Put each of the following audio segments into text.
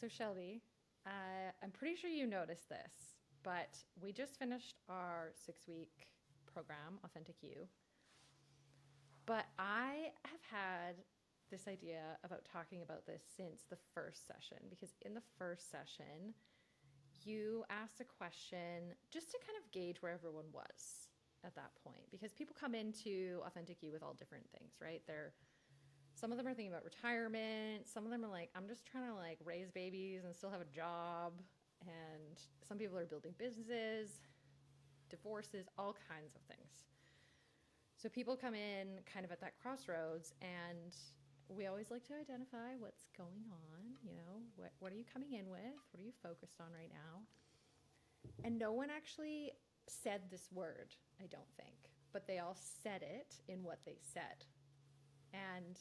So, Shelby, I'm pretty sure you noticed this, but we just finished our 6 week program, Authentic You. But I have had this idea about talking about this since the first session, because in the first session, you asked a question just to kind of gauge where everyone was at that point. Because people come into Authentic You with all different things, right? Some of them are thinking about retirement. Some of them are like, I'm just trying to like raise babies and still have a job. And some people are building businesses, divorces, all kinds of things. So people come in kind of at that crossroads, and we always like to identify what's going on. What are you coming in with? What are you focused on right now? And no one actually said this word, I don't think, but they all said it in what they said. And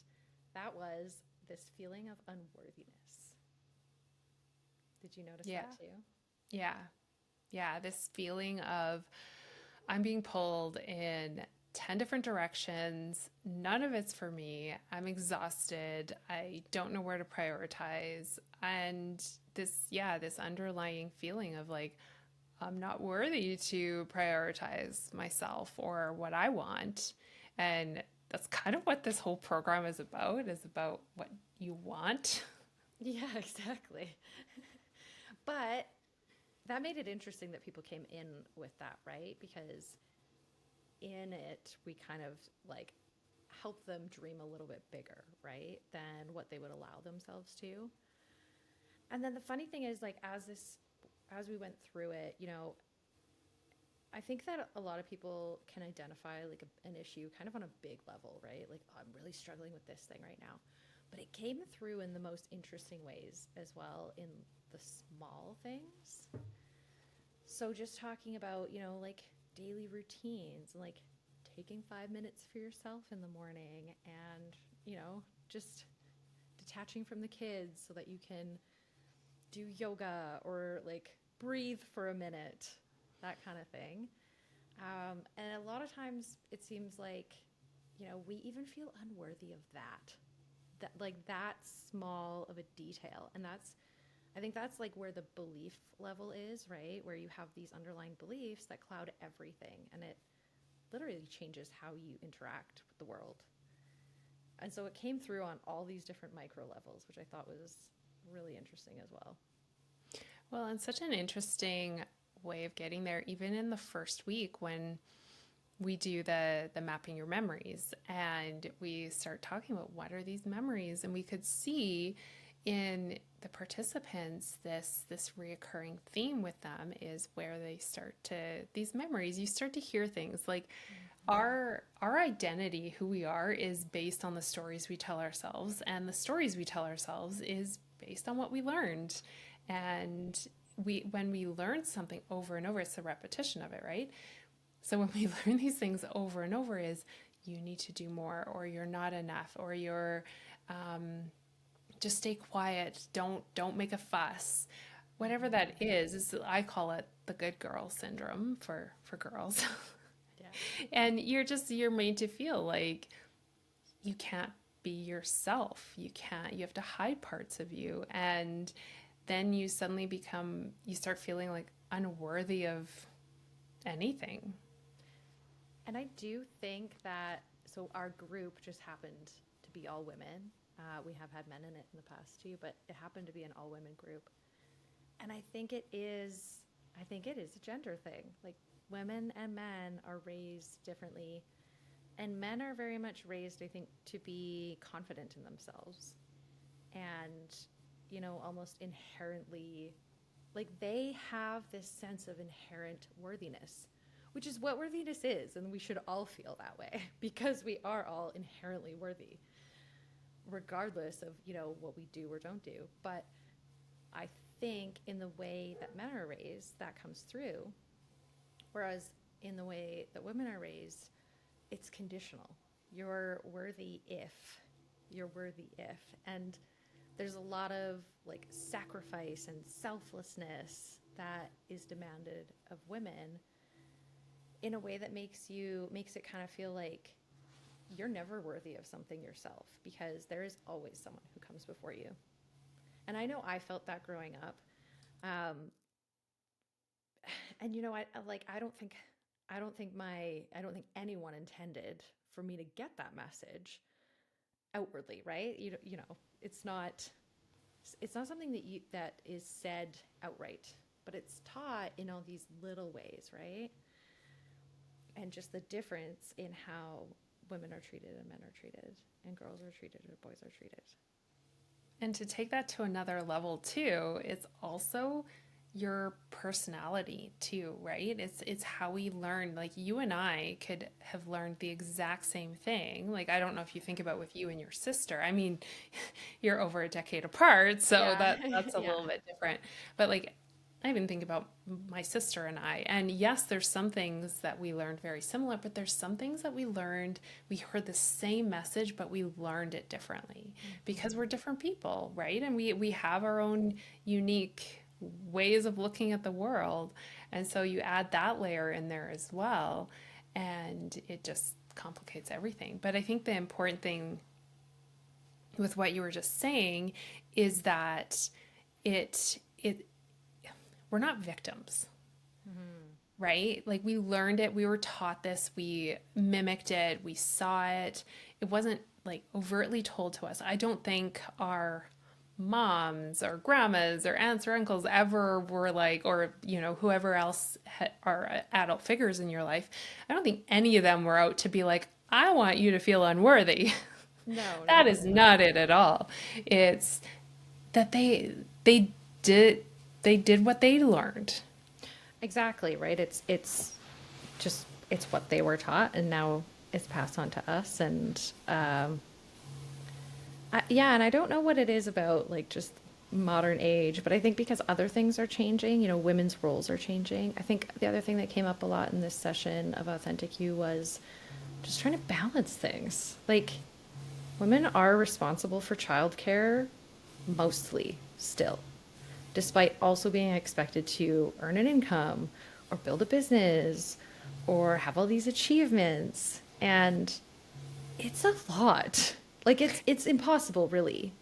that was this feeling of unworthiness. Did you notice Yeah. that too? Yeah. Yeah. This feeling of I'm being pulled in 10 different directions. None of it's for me. I'm exhausted. I don't know where to prioritize. And this underlying feeling of like, I'm not worthy to prioritize myself or what I want. And that's kind of what this whole program is about what you want. Yeah, exactly. But that made it interesting that people came in with that, right? Because in it, we kind of like help them dream a little bit bigger, right? Than what they would allow themselves to. And then the funny thing is, like, as we went through it, I think that a lot of people can identify like an issue kind of on a big level, right? Like, oh, I'm really struggling with this thing right now. But it came through in the most interesting ways as well, in the small things. So just talking about, like daily routines and like taking 5 minutes for yourself in the morning, and, just detaching from the kids so that you can do yoga or like breathe for a minute, that kind of thing. And a lot of times it seems like, we even feel unworthy of that, like that small of a detail. And I think that's like where the belief level is, right? Where you have these underlying beliefs that cloud everything, and it literally changes how you interact with the world. And so it came through on all these different micro levels, which I thought was really interesting as well. Well, and such an interesting way of getting there, even in the first week when we do the mapping your memories and we start talking about what are these memories, and we could see in the participants this reoccurring theme with them is where they start to these memories, you start to hear things like Mm-hmm. our identity, who we are, is based on the stories we tell ourselves, and the stories we tell ourselves is based on what we learned. And when we learn something over and over, it's the repetition of it, right? So when we learn these things over and over, is you need to do more, or you're not enough, or you're just stay quiet, don't make a fuss, whatever that Mm-hmm. is I call it the good girl syndrome for girls. Yeah. And you're made to feel like you can't be yourself. You have to hide parts of you. And then you suddenly you start feeling like unworthy of anything. And I do think that, so our group just happened to be all women. We have had men in it in the past too, but it happened to be an all women group. And I think it is a gender thing. Like, women and men are raised differently. And men are very much raised, I think, to be confident in themselves and, almost inherently, like, they have this sense of inherent worthiness, which is what worthiness is. And we should all feel that way because we are all inherently worthy, regardless of, what we do or don't do. But I think in the way that men are raised, that comes through. Whereas in the way that women are raised, it's conditional. You're worthy if. You're worthy if. And there's a lot of like sacrifice and selflessness that is demanded of women in a way that makes it kind of feel like you're never worthy of something yourself, because there is always someone who comes before you. And I know I felt that growing up. Um, and you know, I don't think anyone intended for me to get that message outwardly, right? You know, it's not, it's not something that is said outright, but it's taught in all these little ways, right? And just the difference in how women are treated and men are treated, and girls are treated and boys are treated. And to take that to another level too, it's also your personality too, right? It's how we learn. Like you and I could have learned the exact same thing. Like I don't know if you think about with you and your sister. I mean, you're over a decade apart, so Yeah, that's a yeah, little bit different. But like I even think about my sister and I. And yes, there's some things that we learned very similar, but there's some things that we heard the same message, but we learned it differently because we're different people, right? And we have our own unique ways of looking at the world. And so you add that layer in there as well, and it just complicates everything. But I think the important thing with what you were just saying is that it we're not victims, right? Like we learned it, we were taught this, we mimicked it, we saw it. It wasn't like overtly told to us. I don't think our moms or grandmas or aunts or uncles ever were like, or you know, whoever else are adult figures in your life. I don't think any of them were out to be like, I want you to feel unworthy. no, That no, is not it at all. It's that they did they did what they learned. exactly, right? It's just it's what they were taught, and now it's passed on to us. And yeah, and I don't know what it is about like just modern age, but I think because other things are changing, you know, women's roles are changing. I think the other thing that came up a lot in this session of Authentic You was just trying to balance things. Like, women are responsible for childcare mostly still, despite also being expected to earn an income or build a business or have all these achievements. And it's a lot. Like it's impossible, really.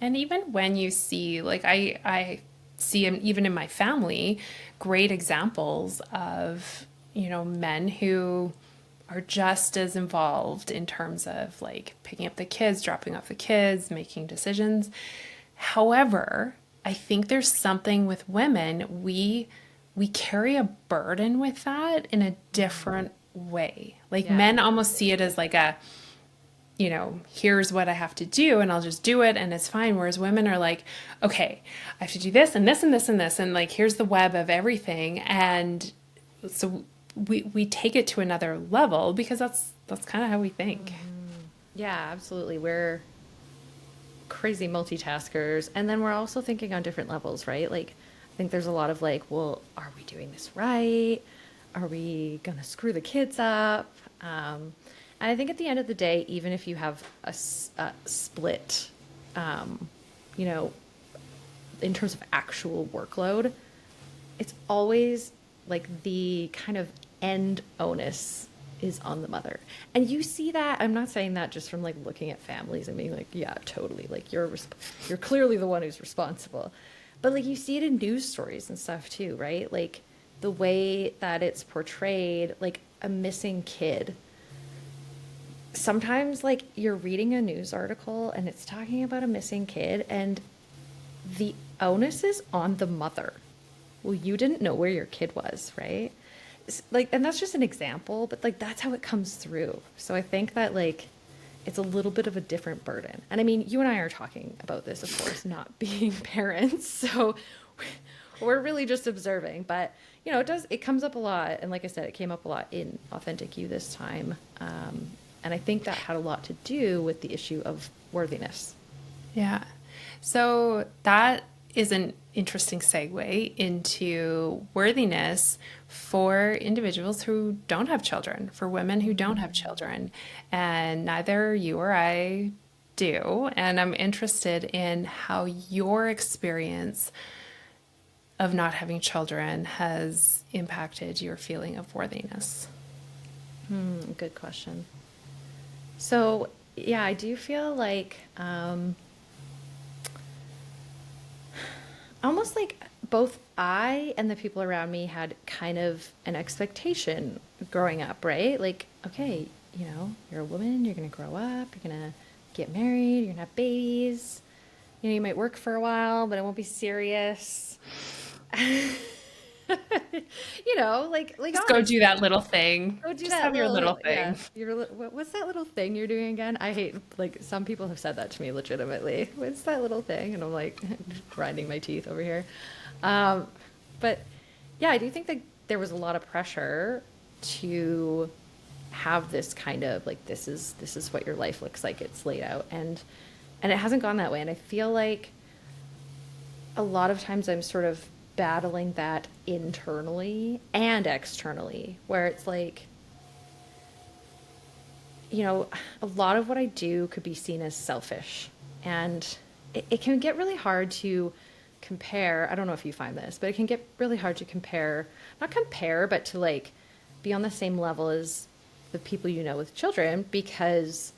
And even when you see, like, I see, even in my family, great examples of, you know, men who are just as involved in terms of like picking up the kids, dropping off the kids, making decisions. However, I think there's something with women, we carry a burden with that in a different way. Like Yeah. men almost see it as like a, you know, here's what I have to do and I'll just do it and it's fine. Whereas women are like, okay, I have to do this and this and this and this. And like, here's the web of everything. And so we take it to another level because that's kind of how we think. Yeah, absolutely. We're crazy multitaskers. And then we're also thinking on different levels, right? Like, I think there's a lot of like, well, are we doing this right? Are we going to screw the kids up? And I think at the end of the day, even if you have a split, you know, in terms of actual workload, it's always like the kind of end onus is on the mother. And you see that, I'm not saying that just from like looking at families and being like, yeah, totally, like you're clearly the one who's responsible. But like you see it in news stories and stuff too, right? Like the way that it's portrayed, like a missing kid. Sometimes like you're reading a news article and it's talking about a missing kid and the onus is on the mother. Well, you didn't know where your kid was, right? Like, and that's just an example, but like that's how it comes through. So I think that like it's a little bit of a different burden. And I mean, you and I are talking about this, of course, not being parents. So we're really just observing, but you know, it comes up a lot. And like I said, it came up a lot in Authentic You this time. And I think that had a lot to do with the issue of worthiness. Yeah. So that is an interesting segue into worthiness for individuals who don't have children, for women who don't have children. And neither you or I do. And I'm interested in how your experience of not having children has impacted your feeling of worthiness. Good question. So, yeah, I do feel like almost like both I and the people around me had kind of an expectation growing up, right? Like, okay, you're a woman, you're going to grow up, you're going to get married, you're going to have babies. You might work for a while, but it won't be serious. Like Just go do that honestly, little thing. go do Just that have your little, little yeah. thing. What's that little thing you're doing again? I hate, like, some people have said that to me legitimately. What's that little thing? And I'm like grinding my teeth over here. Um, but yeah, I do think that there was a lot of pressure to have this kind of like, this is what your life looks like. It's laid out, and it hasn't gone that way. And I feel like a lot of times I'm sort of battling that internally and externally, where it's like, a lot of what I do could be seen as selfish. And it can get really hard to compare. I don't know if you find this, but it can get really hard to compare, not compare, but to like be on the same level as the people with children, because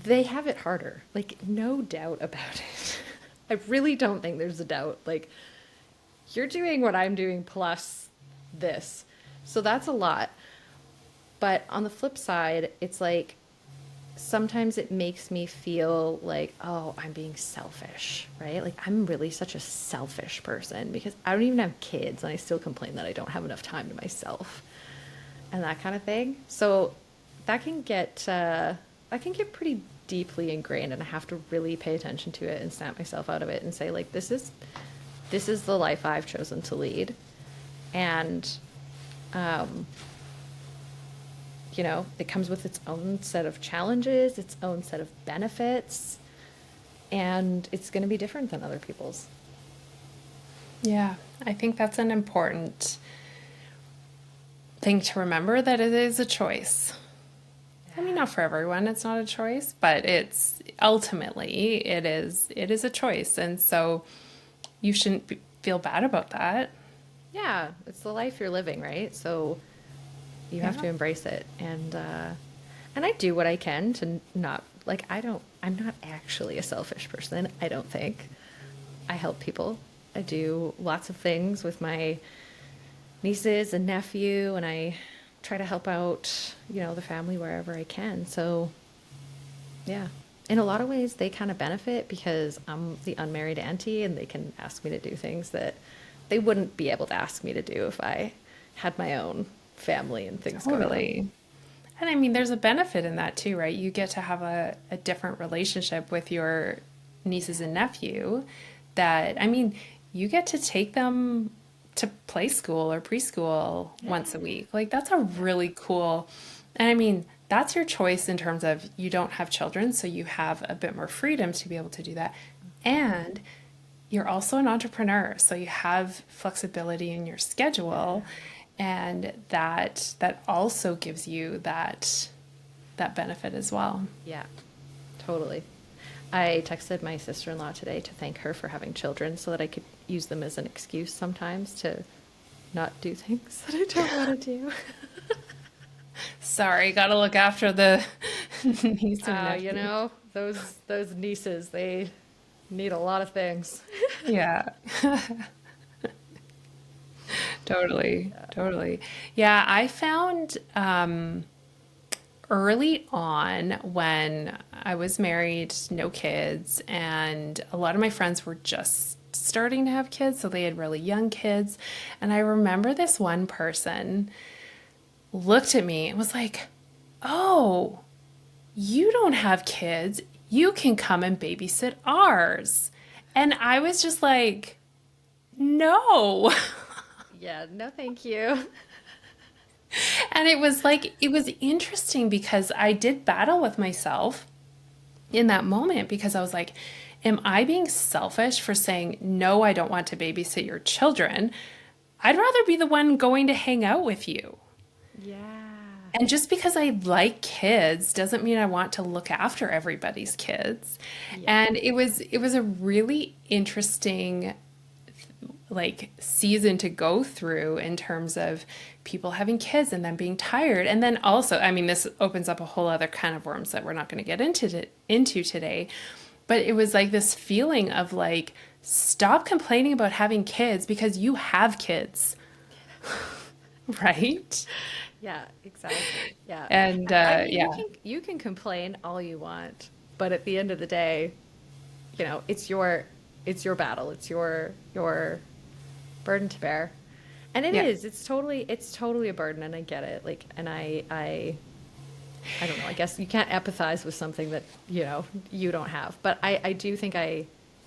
they have it harder. Like, no doubt about it. I really don't think there's a doubt. Like, you're doing what I'm doing plus this. So that's a lot. But on the flip side, it's like sometimes it makes me feel like, oh, I'm being selfish, right? Like, I'm really such a selfish person because I don't even have kids and I still complain that I don't have enough time to myself and that kind of thing. So that can get pretty deeply ingrained, and I have to really pay attention to it and snap myself out of it and say, like, this is the life I've chosen to lead. And um, it comes with its own set of challenges, its own set of benefits, and it's going to be different than other people's. Yeah, I think that's an important thing to remember, that it is a choice. I mean, not for everyone, it's not a choice, but it's ultimately it is a choice. And so you shouldn't feel bad about that. Yeah, it's the life you're living, right? So you have to embrace it, and I do what I can to not, like, I'm not actually a selfish person, I don't think. I help people. I do lots of things with my nieces and nephew, and I try to help out, the family wherever I can. So yeah, in a lot of ways they kind of benefit because I'm the unmarried auntie and they can ask me to do things that they wouldn't be able to ask me to do if I had my own family and things going on. Totally. And I mean, there's a benefit in that too, right? You get to have a different relationship with your nieces and nephew that, I mean, you get to take them to play school or preschool once a week. Like, that's a really cool, and I mean, that's your choice in terms of you don't have children, so you have a bit more freedom to be able to do that. And you're also an entrepreneur, so you have flexibility in your schedule, and that also gives you that benefit as well. Yeah, totally. I texted my sister-in-law today to thank her for having children so that I could use them as an excuse sometimes to not do things that I don't want to do. Sorry, gotta look after the niece and You nephew. know, those nieces, they need a lot of things. Yeah. Totally, totally. Yeah, I found early on when I was married, no kids, and a lot of my friends were just starting to have kids, so they had really young kids. And I remember this one person looked at me and was like, "Oh, you don't have kids. You can come and babysit ours." And I was just like, "No." Yeah, no, thank you. And it was like, it was interesting because I did battle with myself in that moment because I was like, am I being selfish for saying, no, I don't want to babysit your children? I'd rather be the one going to hang out with you. Yeah. And just because I like kids doesn't mean I want to look after everybody's kids. Yeah. And it was a really interesting like season to go through in terms of people having kids and then being tired. And then also, I mean, this opens up a whole other can of worms that we're not going to get into today. but it was like this feeling of like, stop complaining about having kids because you have kids, right? Yeah, exactly. Yeah. And I mean, yeah, you can complain all you want, but at the end of the day, it's your battle. It's your burden to bear. And it yeah, is. It's totally a burden, and I get it. Like, and I don't know. I guess you can't empathize with something that, you don't have. But I do think I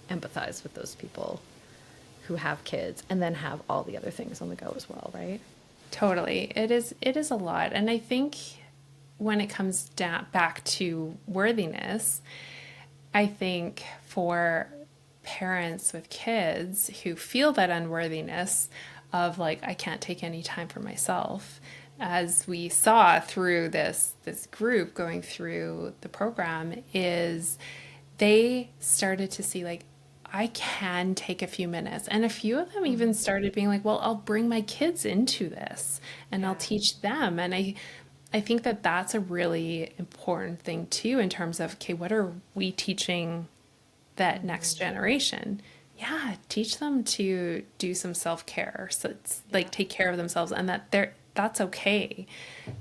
empathize with those people who have kids and then have all the other things on the go as well, right? totally. It is a lot. And I think when it comes down back to worthiness, I think for parents with kids who feel that unworthiness of like, I can't take any time for myself, as we saw through this group going through the program, is they started to see like, I can take a few minutes. And a few of them even started being like, well, I'll bring my kids into this and Yeah. I'll teach them. And I think that that's a really important thing too, in terms of, okay, what are we teaching that next generation? Yeah, teach them to do some self-care. So it's Yeah. like, take care of themselves, and that's okay.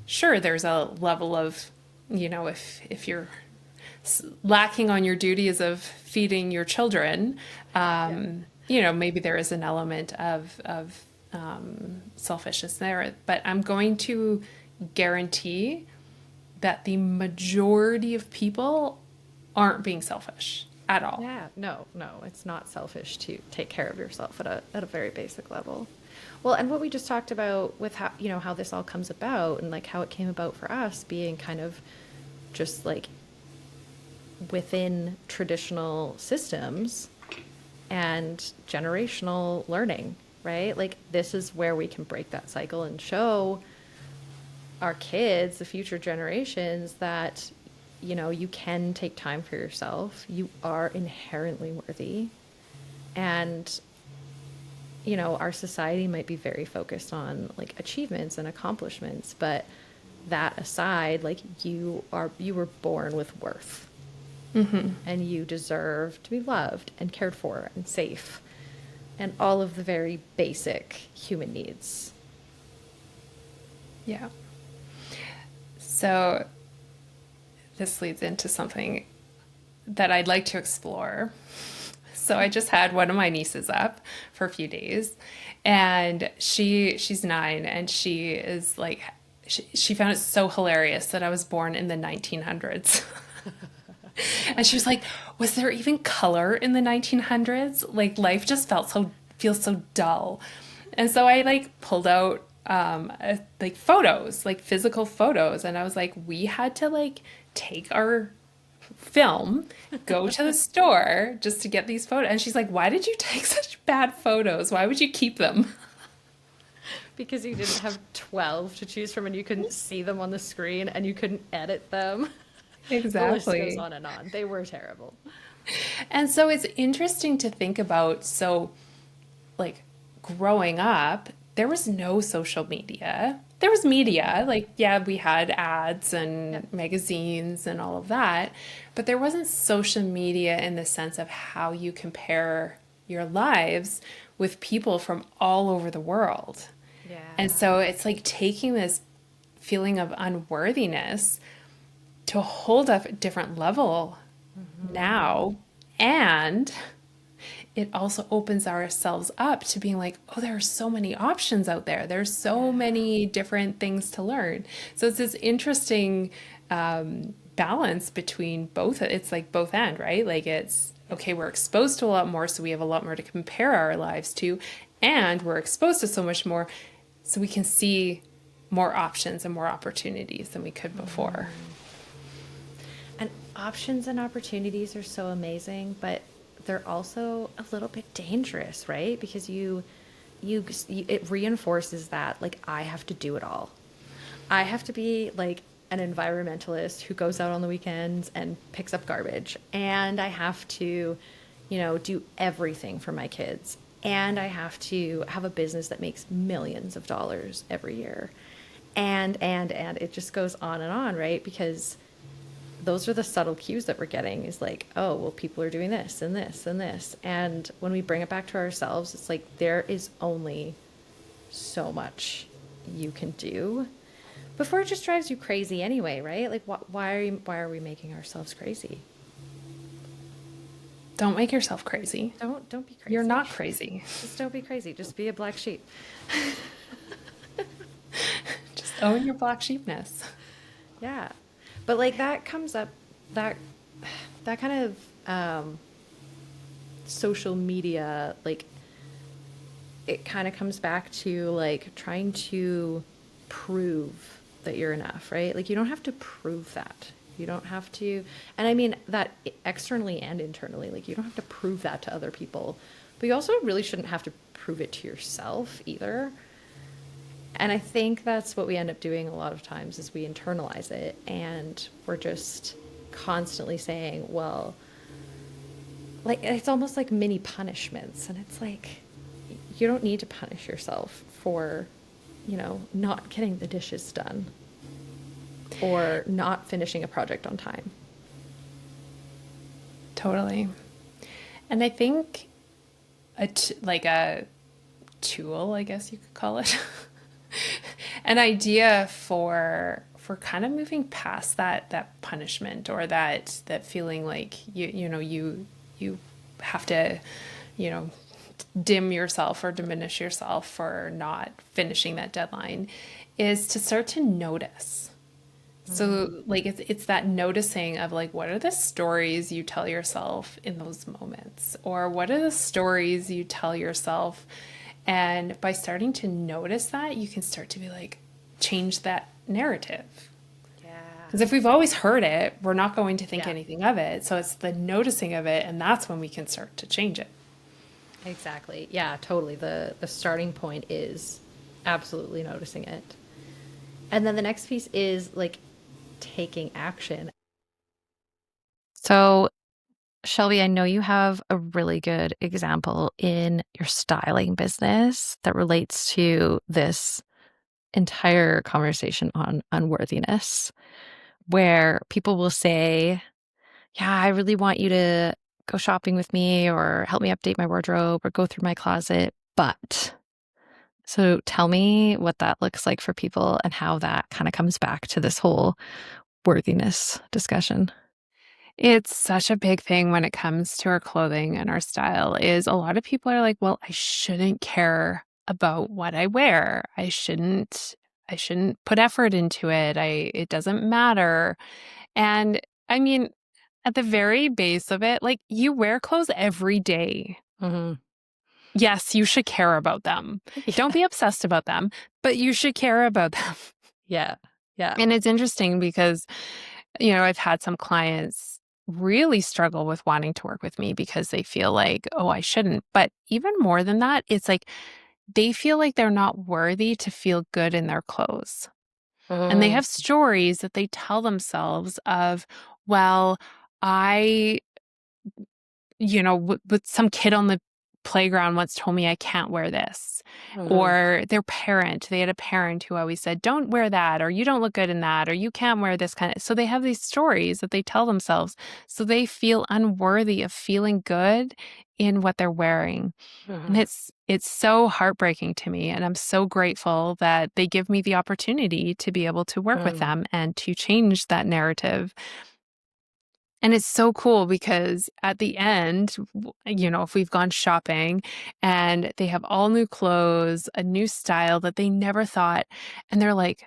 Sure, there's a level of, if you're lacking on your duties of feeding your children, Yeah. maybe there is an element of selfishness there. But I'm going to guarantee that the majority of people aren't being selfish at all. Yeah. No, no, it's not selfish to take care of yourself at a very basic level. Well, and what we just talked about with how this all comes about and like how it came about for us being kind of just like within traditional systems and generational learning, right? Like, this is where we can break that cycle and show our kids, the future generations, that, you can take time for yourself. You are inherently worthy. And, our society might be very focused on like achievements and accomplishments, but that aside, like, you were born with worth, Mm-hmm. and you deserve to be loved and cared for and safe and all of the very basic human needs. Yeah. So this leads into something that I'd like to explore. So I just had one of my nieces up for a few days, and she's 9, and she is like, she found it so hilarious that I was born in the 1900s. And she was like, was there even color in the 1900s? Like, life just feels so dull. And so I like pulled out like photos, like physical photos, and I was like, we had to like take our film, go to the store just to get these photos. And she's like, why did you take such bad photos? Why would you keep them? Because you didn't have 12 to choose from and you couldn't see them on the screen and you couldn't edit them. The list goes Exactly. on and on. They were terrible. And so it's interesting to think about. So, like, growing up, there was no social media. There was media, like, yeah, we had ads and Yep. magazines and all of that, but there wasn't social media in the sense of how you compare your lives with people from all over the world. Yeah. And so it's like taking this feeling of unworthiness to a whole different level now. And it also opens ourselves up to being like, oh, there are so many options out there. There's so many different things to learn. So it's this interesting balance between both. It's like both and, right? Like, it's okay, we're exposed to a lot more, so we have a lot more to compare our lives to. And we're exposed to so much more, so we can see more options and more opportunities than we could before. And options and opportunities are so amazing, but they're also a little bit dangerous, right? Because it reinforces that, like, I have to do it all. I have to be like an environmentalist who goes out on the weekends and picks up garbage, and I have to, do everything for my kids, and I have to have a business that makes millions of dollars every year, and it just goes on and on, right? Because those are the subtle cues that we're getting, is like, oh, well, people are doing this and this and this. And when we bring it back to ourselves, it's like there is only so much you can do before it just drives you crazy anyway, right? Like, why are we making ourselves crazy? Don't make yourself crazy. Don't be crazy. You're not crazy. Just don't be crazy. Just be a black sheep. Just own your black sheepness. Yeah. But like that comes up, that kind of social media, like it kind of comes back to like trying to prove that you're enough, right? Like you don't have to prove that. You don't have to, and I mean that externally and internally, like you don't have to prove that to other people, but you also really shouldn't have to prove it to yourself either. And I think that's what we end up doing a lot of times, is we internalize it and we're just constantly saying, well, like it's almost like mini punishments. And it's like, you don't need to punish yourself for, not getting the dishes done or not finishing a project on time. Totally. And I think like a tool, I guess you could call it, an idea for kind of moving past that punishment, or that feeling like you have to, dim yourself or diminish yourself for not finishing that deadline, is to start to notice. So like it's that noticing of like, what are the stories you tell yourself in those moments, or what are the stories you tell yourself? And by starting to notice that, you can start to be like, change that narrative. Yeah. Because if we've always heard it, we're not going to think Yeah. anything of it. So it's the noticing of it, and that's when we can start to change it. Exactly. Yeah, totally. The starting point is absolutely noticing it. And then the next piece is like taking action. So, Shelby, I know you have a really good example in your styling business that relates to this entire conversation on unworthiness, where people will say, yeah, I really want you to go shopping with me or help me update my wardrobe or go through my closet. But so tell me what that looks like for people and how that kind of comes back to this whole worthiness discussion. It's such a big thing when it comes to our clothing and our style. Is a lot of people are like, well, I shouldn't care about what I wear. I shouldn't put effort into it. It doesn't matter. And I mean, at the very base of it, like, you wear clothes every day. Mm-hmm. Yes, you should care about them. Yeah. Don't be obsessed about them, but you should care about them. Yeah. Yeah. And it's interesting because, I've had some clients really struggle with wanting to work with me because they feel like, oh, I shouldn't. But even more than that, it's like they feel like they're not worthy to feel good in their clothes. And they Mm-hmm. have stories that they tell themselves of, well, I, with some kid on the playground once told me I can't wear this. Mm-hmm. Or they had a parent who always said, don't wear that, or you don't look good in that, or you can't wear this kind of. So they have these stories that they tell themselves. So they feel unworthy of feeling good in what they're wearing. And Mm-hmm. it's so heartbreaking to me. And I'm so grateful that they give me the opportunity to be able to work with them and to change that narrative. And it's so cool because at the end, if we've gone shopping and they have all new clothes, a new style that they never thought, and they're like,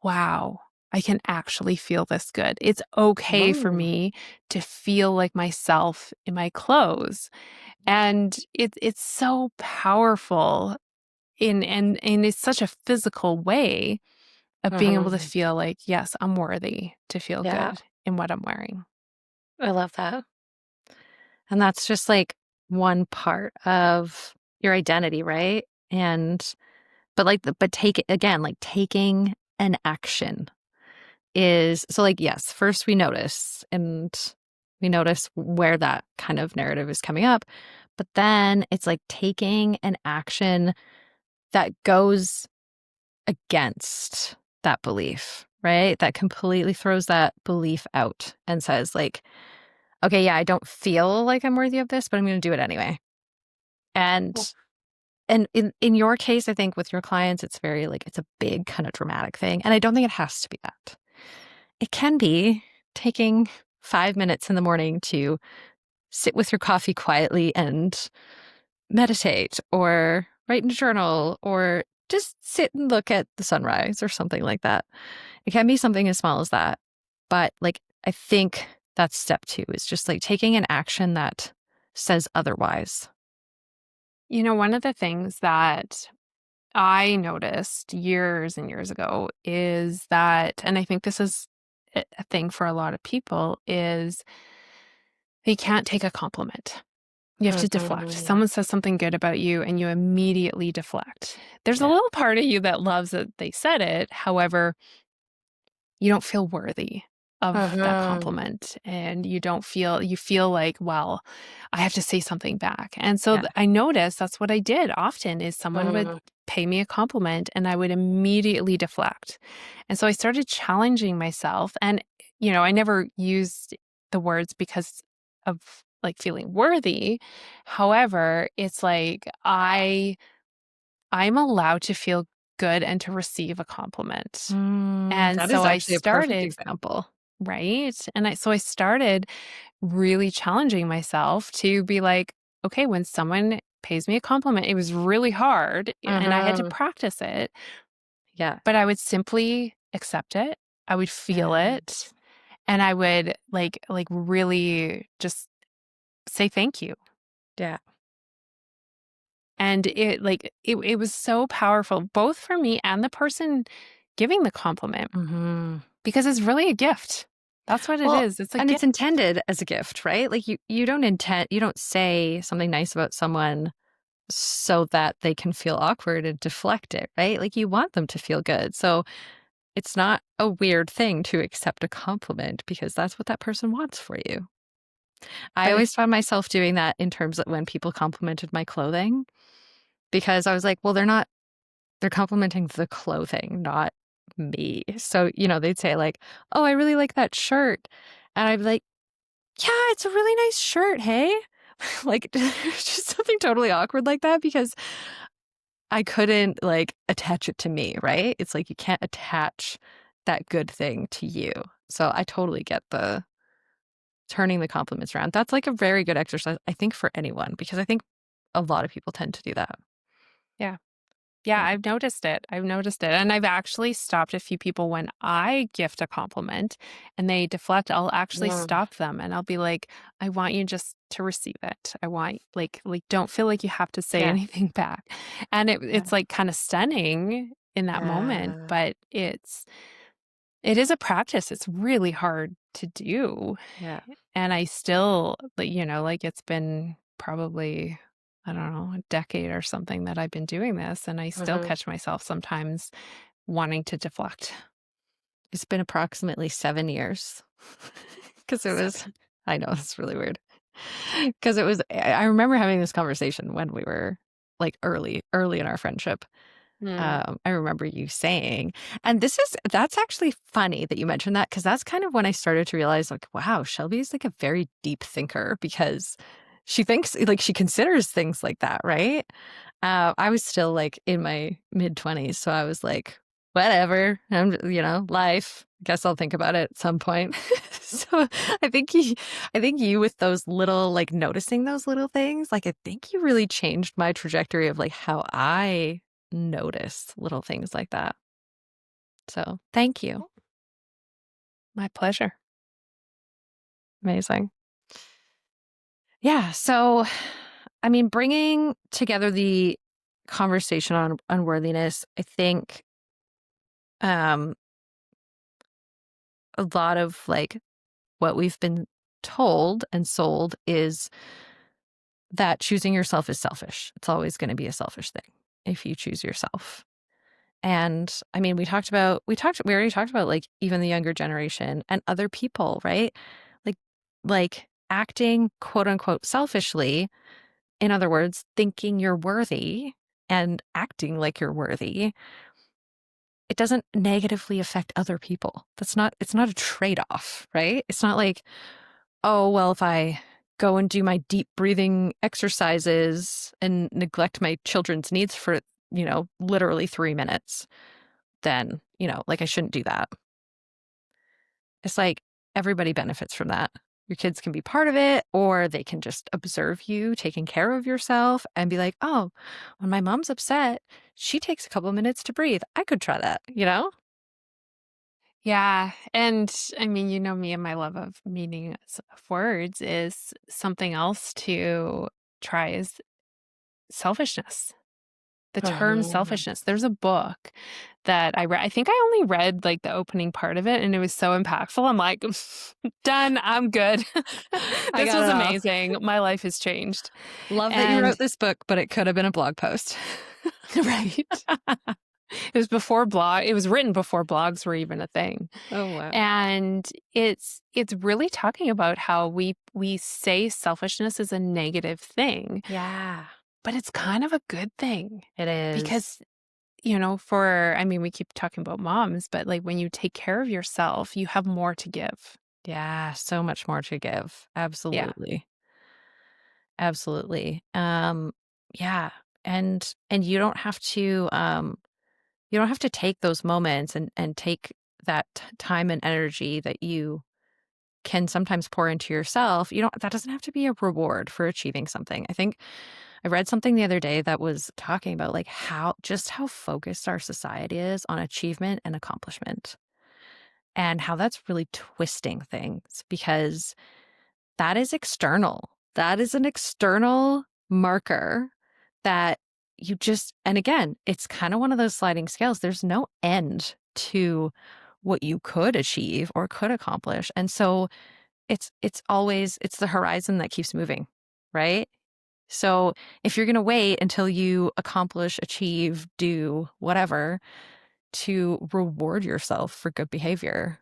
wow, I can actually feel this good. It's okay for Whoa. me to feel like myself in my clothes. And it's so powerful and it's such a physical way of being able to Mm-hmm. feel like, yes, I'm worthy to feel Yeah. good in what I'm wearing. I love that. And that's just like one part of your identity, right? And but take it again, like taking an action is so like, yes, first we notice where that kind of narrative is coming up, but then it's like taking an action that goes against that belief, right? That completely throws that belief out and says, like, okay, yeah, I don't feel like I'm worthy of this, but I'm going to do it anyway. And and in your case, I think with your clients, it's very like it's a big kind of dramatic thing. And I don't think it has to be that. It can be taking 5 minutes in the morning to sit with your coffee quietly and meditate or write in a journal or just sit and look at the sunrise or something like that. It can be something as small as that. But like, I think that's step two is just like taking an action that says otherwise. You know, one of the things that I noticed years and years ago is that, and I think this is a thing for a lot of people, is they can't take a compliment. You have to deflect. Mhm. Someone says something good about you and you immediately deflect. There's a Yeah. little part of you that loves that they said it. However, you don't feel worthy of that Mhm. compliment and you feel like, well, I have to say something back. And so Yeah. I noticed that's what I did often is someone would Mhm. pay me a compliment and I would immediately deflect. And so I started challenging myself and I never used the words because of like feeling worthy. However, it's like I'm allowed to feel good and to receive a compliment. And That so is I actually a perfect started, example. right? So I started really challenging myself to be like, okay, when someone pays me a compliment, it was really hard and I had to Mhm. practice it, Yeah. but I would simply accept it. I would feel it Yes. and I would like really just say thank you. Yeah. And it was so powerful both for me and the person giving the compliment Mhm. because it's really a gift. That's what it Well, is. It's a and gift. it's intended as a gift, right? Like you don't say something nice about someone so that they can feel awkward and deflect it, right? Like you want them to feel good. So it's not a weird thing to accept a compliment because that's what that person wants for you. I But always it's found myself doing that in terms of when people complimented my clothing because I was like, well, they're complimenting the clothing, not me. So, they'd say like, "Oh, I really like that shirt." And I'd be like, "Yeah, it's a really nice shirt, hey?" Like just something totally awkward like that because I couldn't like attach it to me, right? It's like you can't attach that good thing to you. So I totally get the turning the compliments around. That's like a very good exercise, I think, for anyone because I think a lot of people tend to do that. yeah. Yeah, Yeah. I've noticed it. I've noticed it. And I've actually stopped a few people when I gift a compliment and they deflect, I'll actually Mm. stop them and I'll be like, I want you just to receive it. I want like don't feel like you have to say Yeah. anything back. And Yeah. it's like kind of stunning in that moment, Yeah. but it is a practice. It's really hard to do. Yeah. And I still, like it's been probably, I don't know, a decade or something that I've been doing this. And I still Mhm. catch myself sometimes wanting to deflect. It's been approximately 7 years because it was, Seven. I know it's really weird because it was, I remember having this conversation when we were like early in our friendship. Mm. I remember you saying, and that's actually funny that you mentioned that because that's kind of when I started to realize, like, wow, Shelby's like a very deep thinker because she thinks, like, she considers things like that, right? I was still like in my mid-20s, so I was like, whatever, life. Guess I'll think about it at some point. So I think you, I think you with those little like noticing those little things, like I think you really changed my trajectory of like how I notice little things like that. So thank you. My pleasure. Amazing. Yeah. So, I mean, bringing together the conversation on unworthiness, I think um, a lot of like what we've been told and sold is that choosing yourself is selfish. It's always going to be a selfish thing if you choose yourself. And I mean, we already talked about like even the younger generation and other people, right? Like, like acting quote unquote selfishly. In other words, thinking you're worthy and acting like you're worthy it doesn't negatively affect other people. It's not a trade-off, right? It's not like, oh, well, if I go and do my deep breathing exercises and neglect my children's needs for, literally 3 minutes, then, like I shouldn't do that. It's like everybody benefits from that. Your kids can be part of it, or they can just observe you taking care of yourself and be like, oh, when my mom's upset, she takes a couple minutes to breathe. I could try that, you know? Yeah. And I mean, you know me and my love of meaning of words is something else to try is selfishness. The term Oh. selfishness. There's a book that I read. I think I only read like the opening part of it and it was so impactful. I'm like, done. I'm good. I This got was it all. amazing. My life has changed. Love that you And wrote this book, but it could have been a blog post. right. It was before blog. It was written before blogs were even a thing. Oh, wow. And it's really talking about how we say selfishness is a negative thing, Yeah, but it's kind of a good thing it is. because for I mean we keep talking about moms, but like when you take care of yourself, you have more to give. Yeah, so much more to give. Yeah. Absolutely. Absolutely. Yeah. And you don't have to take those moments and take that time and energy that you can sometimes pour into yourself. That doesn't have to be a reward for achieving something. I think I read something the other day that was talking about like how focused our society is on achievement and accomplishment, and how that's really twisting things because that is external. That is an external marker that and again, it's kind of one of those sliding scales. There's no end to what you could achieve or could accomplish. And so it's the horizon that keeps moving, right? So if you're going to wait until you accomplish, achieve, do whatever to reward yourself for good behavior,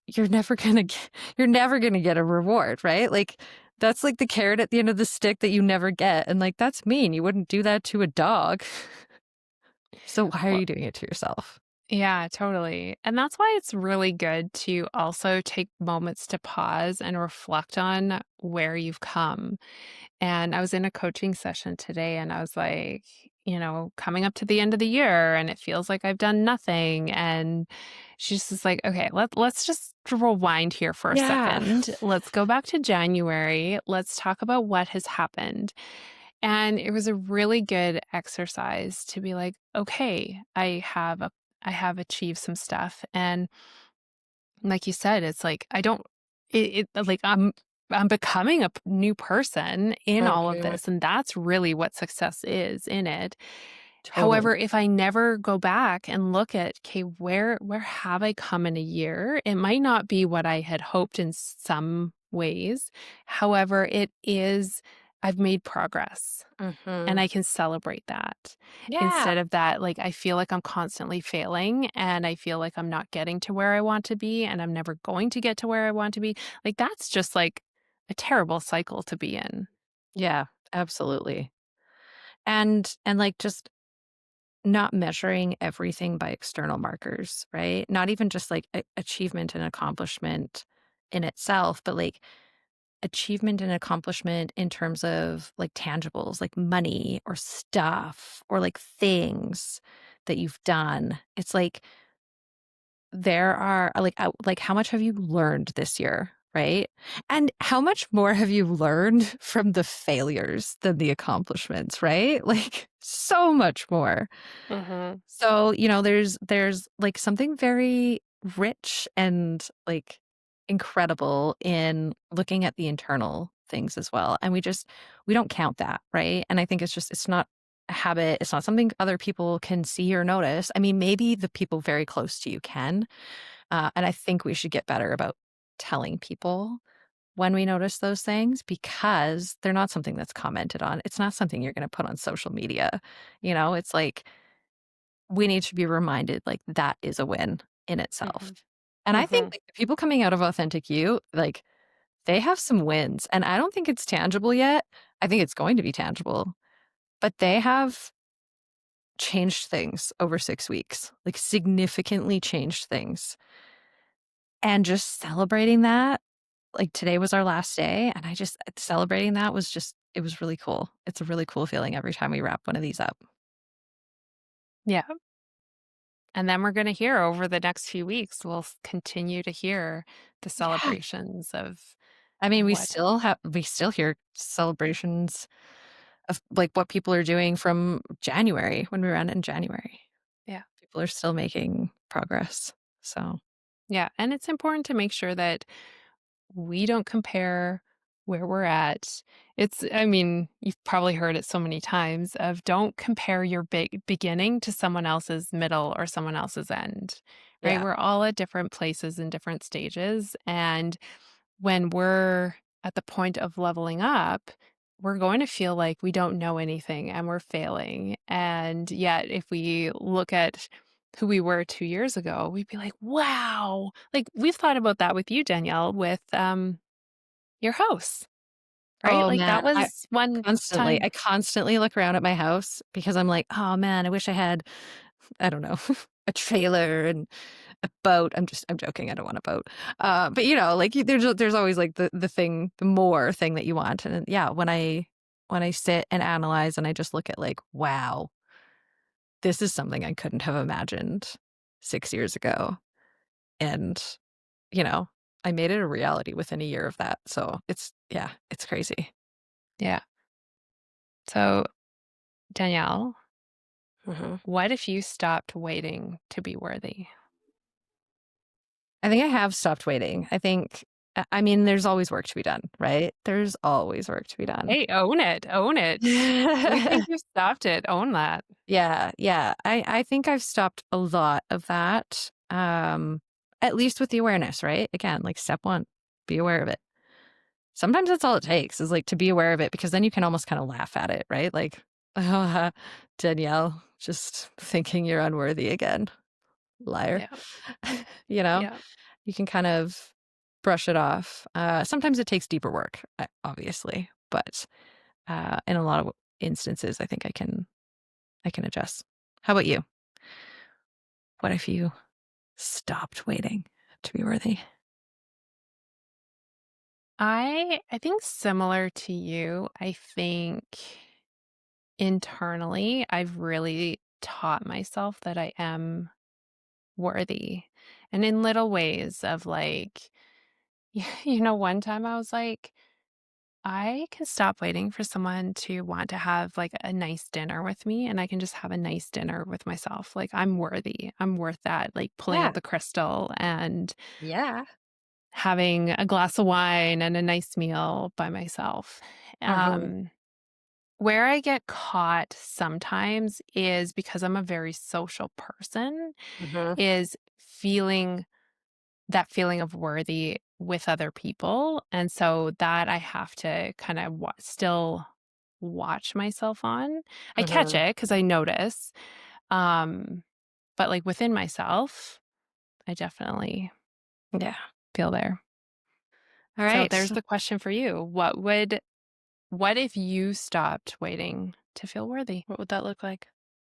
you're never going to get a reward, right? Like that's like the carrot at the end of the stick that you never get. And like that's mean. You wouldn't do that to a dog. So why are Well, you doing it to yourself? yeah, totally. And that's why it's really good to also take moments to pause and reflect on where you've come. And I was in a coaching session today and I was like, coming up to the end of the year and it feels like I've done nothing. And she's just like, okay, let's just rewind here for a Yeah. second. Let's go back to January. Let's talk about what has happened. And it was a really good exercise to be like, okay, I have achieved some stuff. And like you said, it's like I don't like I'm becoming a new person in all of Mhm. this, and that's really what success is in it. Totally. However, if I never go back and look at, okay, where have I come in a year? It might not be what I had hoped in some ways. However, I've made progress and Mhm. I can celebrate that. Yeah. Instead of that, like, I feel like I'm constantly failing and I feel like I'm not getting to where I want to be and I'm never going to get to where I want to be. Like, that's just like a terrible cycle to be in. Yeah, absolutely. And like just not measuring everything by external markers, right? Not even just like achievement and accomplishment in itself, but like achievement and accomplishment in terms of like tangibles, like money or stuff or like things that you've done. It's like there are like how much have you learned this year, right? And how much more have you learned from the failures than the accomplishments, right? Like so much more. Mhm. So, there's like something very rich and like incredible in looking at the internal things as well. And we don't count that, right? And I think it's not a habit. It's not something other people can see or notice. I mean, maybe the people very close to you can. And I think we should get better about telling people when we notice those things because they're not something that's commented on. It's not something you're going to put on social media. It's like we need to be reminded like that is a win in itself. Mhm. And I think Mhm. like the people coming out of Authentic You, like they have some wins. And I don't think it's tangible yet. I think it's going to be tangible. But changed things over 6 weeks, like significantly changed things. And just celebrating that, like today was our last day, and celebrating that was just, it was really cool. It's a really cool feeling every time we wrap one of these up. Yeah. And then we're going to hear over the next few weeks, we'll continue to hear the Yeah. celebrations of I mean, what. we still hear celebrations of like what people are doing from January when we ran in January. Yeah. People are still making progress. So, Yeah. And it's important to make sure that we don't compare where we're at. I mean, you've probably heard it so many times of don't compare your big beginning to someone else's middle or someone else's end, right? yeah. We're all at different places and different stages. And when we're at the point of leveling up, we're going to feel like we don't know anything and we're failing. And yet, if we look at who we were 2 years ago, we'd be like, wow. Like we've thought about that with you, Danielle, with your house, right? Oh Like that man, was one time. I constantly look around at my house because I'm like, oh man, I wish I had, I don't know, a trailer and a boat. I'm joking. I don't want a boat. But like there's always like the more thing that you want. And yeah, when I sit and analyze and I just look at like, wow, this is something I couldn't have imagined 6 years ago. And, you know, I made it a reality within a year of that. So it's crazy. Yeah. So, Danielle, Mhm. what if you stopped waiting to be worthy? I think I have stopped waiting. I mean, there's always work to be done, right? There's always work to be done. Hey, own it. Own it. We think you've stopped it. Own that. Yeah, yeah. I think I've stopped a lot of that. At least with the awareness, right? Again, like step one, be aware of it. Sometimes that's all it takes is like to be aware of it because then you can almost kind of laugh at it, right? Like, oh, Danielle, just thinking you're unworthy again. Liar. Yeah. you know, Yeah. you can kind of brush it off. Sometimes it takes deeper work, obviously, but in a lot of instances, I think I can adjust. How about you? What if you stopped waiting to be worthy? I think similar to you, I think internally I've really taught myself that I am worthy. And in little ways of like, one time I was like, I can stop waiting for someone to want to have like a nice dinner with me and I can just have a nice dinner with myself. Like I'm worthy. I'm worth that. Like pulling Yeah. out the crystal and Yeah. having a glass of wine and a nice meal by myself. Uh-huh. Um, where I get caught sometimes is because I'm a very social person, Uh-huh. is feeling of worthy with other people. And so that I have to kind of still watch myself on. I catch Uh-huh. it because I notice. Um, but like within myself, I definitely Yeah. feel there. All So right. there's the question for you. What if you stopped waiting to feel worthy? What would that look like?